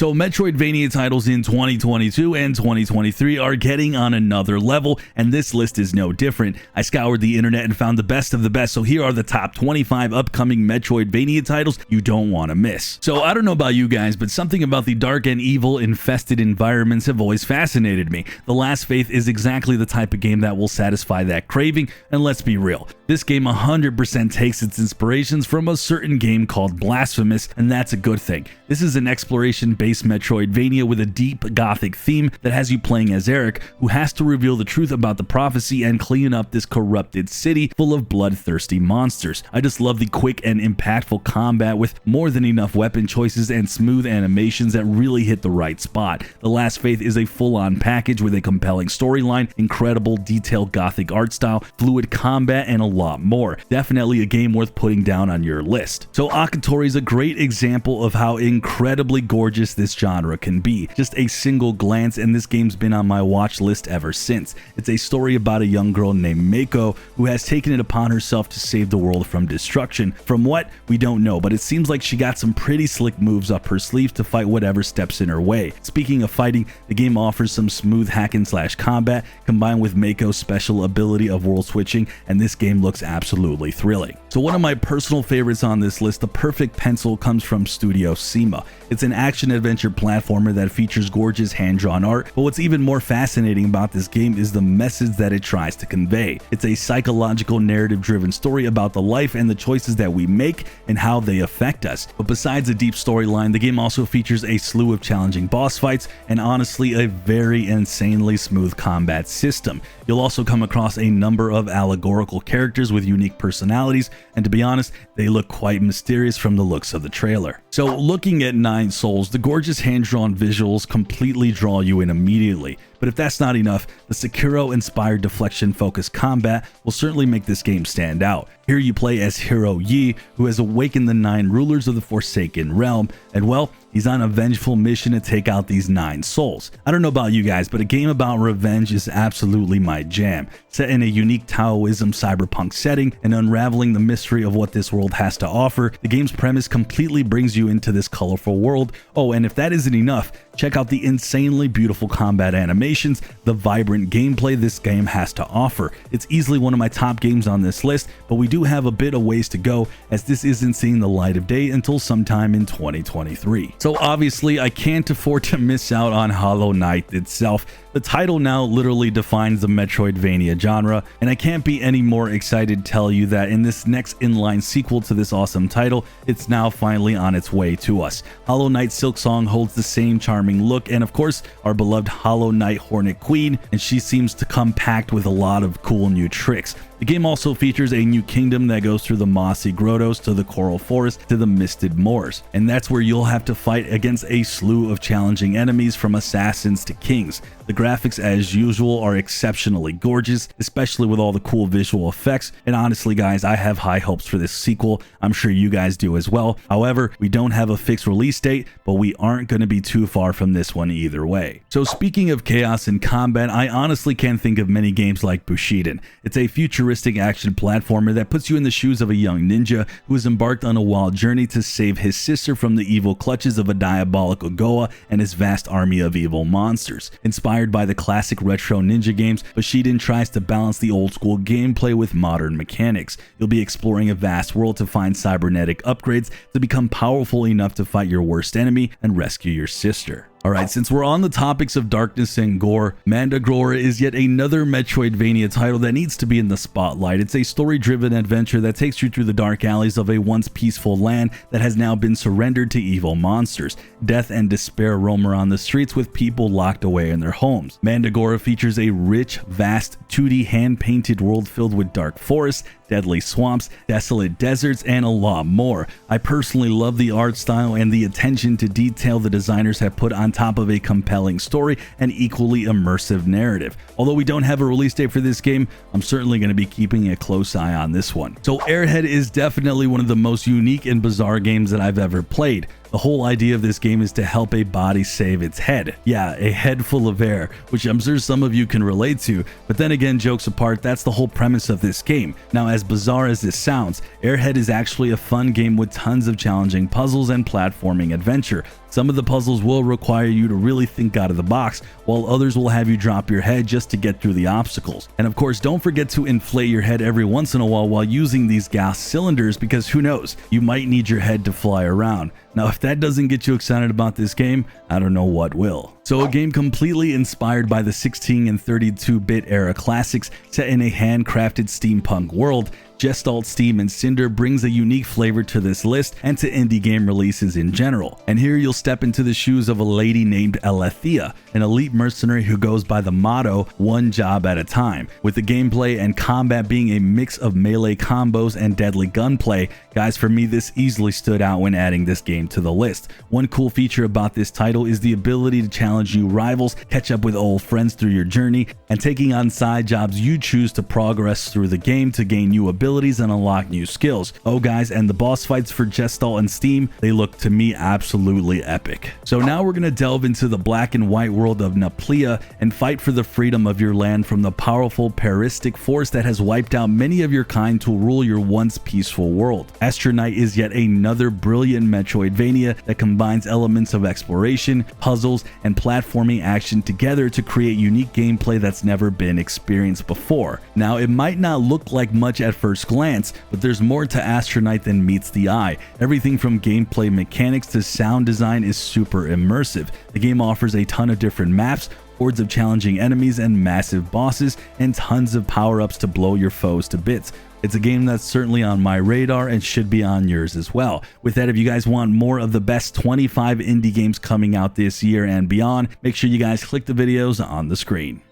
So Metroidvania titles in 2022 and 2023 are getting on another level, and this list is no different. I scoured the internet and found the best of the best, so here are the top 25 upcoming Metroidvania titles you don't want to miss. So I don't know about you guys, but something about the dark and evil infested environments have always fascinated me. The Last Faith is exactly the type of game that will satisfy that craving, and let's be real, this game 100% takes its inspirations from a certain game called Blasphemous, and that's a good thing. This is an exploration-based Metroidvania with a deep gothic theme that has you playing as Eric, who has to reveal the truth about the prophecy and clean up this corrupted city full of bloodthirsty monsters. I just love the quick and impactful combat with more than enough weapon choices and smooth animations that really hit the right spot. The Last Faith is a full-on package with a compelling storyline, incredible detailed gothic art style, fluid combat, and a lot more. Definitely a game worth putting down on your list. So Akutori is a great example of how incredibly gorgeous this genre can be. Just a single glance and this game's been on my watch list ever since. It's a story about a young girl named Mako who has taken it upon herself to save the world from destruction. From what? We don't know, but it seems like she got some pretty slick moves up her sleeve to fight whatever steps in her way. Speaking of fighting, the game offers some smooth hack and slash combat combined with Mako's special ability of world switching, and this game looks absolutely thrilling. So one of my personal favorites on this list, The Perfect Pencil, comes from Studio Sema. It's an action-adventure platformer that features gorgeous hand-drawn art, but what's even more fascinating about this game is the message that it tries to convey. It's a psychological narrative-driven story about the life and the choices that we make and how they affect us. But besides a deep storyline, the game also features a slew of challenging boss fights and honestly a very insanely smooth combat system. You'll also come across a number of allegorical characters with unique personalities, and to be honest, they look quite mysterious from the looks of the trailer. So looking at Nine Souls, the gorgeous hand-drawn visuals completely draw you in immediately. But if that's not enough, the Sekiro-inspired deflection-focused combat will certainly make this game stand out. Here you play as Hero Yi, who has awakened the 9 rulers of the Forsaken Realm, and well, he's on a vengeful mission to take out these 9 souls. I don't know about you guys, but a game about revenge is absolutely my jam. Set in a unique Taoism cyberpunk setting and unraveling the mystery of what this world has to offer, the game's premise completely brings you into this colorful world. Oh, and if that isn't enough, check out the insanely beautiful combat animations, the vibrant gameplay this game has to offer. It's easily one of my top games on this list, but we do have a bit of ways to go as this isn't seeing the light of day until sometime in 2023. So obviously I can't afford to miss out on Hollow Knight itself. The title now literally defines the Metroidvania genre, and I can't be any more excited to tell you that in this next inline sequel to this awesome title, it's now finally on its way to us. Hollow Knight Silksong holds the same charming look, and of course our beloved Hollow Knight Hornet Queen, and she seems to come packed with a lot of cool new tricks. The game also features a new kingdom that goes through the mossy grottos to the coral forest to the misted moors, and that's where you'll have to fight against a slew of challenging enemies from assassins to kings. The graphics, as usual, are exceptionally gorgeous, especially with all the cool visual effects, and honestly guys, I have high hopes for this sequel. I'm sure you guys do as well. However, we don't have a fixed release date, but we aren't going to be too far from this one either way. So speaking of chaos and combat, I honestly can't think of many games like Bushido. It's a futuristic action platformer that puts you in the shoes of a young ninja who has embarked on a wild journey to save his sister from the evil clutches of a diabolical Goa and his vast army of evil monsters. Inspired by the classic retro ninja games, Bushido tries to balance the old school gameplay with modern mechanics. You'll be exploring a vast world to find cybernetic upgrades to become powerful enough to fight your worst enemy and rescue your sister. Alright, since we're on the topics of darkness and gore, Mandagora is yet another Metroidvania title that needs to be in the spotlight. It's a story-driven adventure that takes you through the dark alleys of a once peaceful land that has now been surrendered to evil monsters. Death and despair roam around the streets with people locked away in their homes. Mandagora features a rich, vast, 2D hand-painted world filled with dark forests, deadly swamps, desolate deserts, and a lot more. I personally love the art style and the attention to detail the designers have put on top of a compelling story and equally immersive narrative. Although we don't have a release date for this game, I'm certainly going to be keeping a close eye on this one. So Airhead is definitely one of the most unique and bizarre games that I've ever played. The whole idea of this game is to help a body save its head. Yeah, a head full of air, which I'm sure some of you can relate to, but then again, jokes apart, that's the whole premise of this game. Now, as bizarre as this sounds, Airhead is actually a fun game with tons of challenging puzzles and platforming adventure. Some of the puzzles will require you to really think out of the box, while others will have you drop your head just to get through the obstacles. And of course, don't forget to inflate your head every once in a while using these gas cylinders, because who knows, you might need your head to fly around. Now, if that doesn't get you excited about this game, I don't know what will. So a game completely inspired by the 16 and 32-bit era classics set in a handcrafted steampunk world, Gestalt, Steam, and Cinder brings a unique flavor to this list and to indie game releases in general. And here you'll step into the shoes of a lady named Alethea, an elite mercenary who goes by the motto, one job at a time. With the gameplay and combat being a mix of melee combos and deadly gunplay, guys, for me this easily stood out when adding this game to the list. One cool feature about this title is the ability to challenge new rivals, catch up with old friends through your journey, and taking on side jobs you choose to progress through the game to gain new abilities and unlock new skills. Oh guys, and the boss fights for Gestalt and Steam, they look to me absolutely epic. So now we're gonna delve into the black and white world of Naplea and fight for the freedom of your land from the powerful parasitic force that has wiped out many of your kind to rule your once peaceful world. Astronite is yet another brilliant Metroidvania that combines elements of exploration, puzzles, and platforming action together to create unique gameplay that's never been experienced before. Now, it might not look like much at first glance, but there's more to Astronite than meets the eye. Everything from gameplay mechanics to sound design is super immersive. The game offers a ton of different maps, hordes of challenging enemies and massive bosses, and tons of power-ups to blow your foes to bits. It's a game that's certainly on my radar and should be on yours as well. With that, if you guys want more of the best 25 indie games coming out this year and beyond, make sure you guys click the videos on the screen.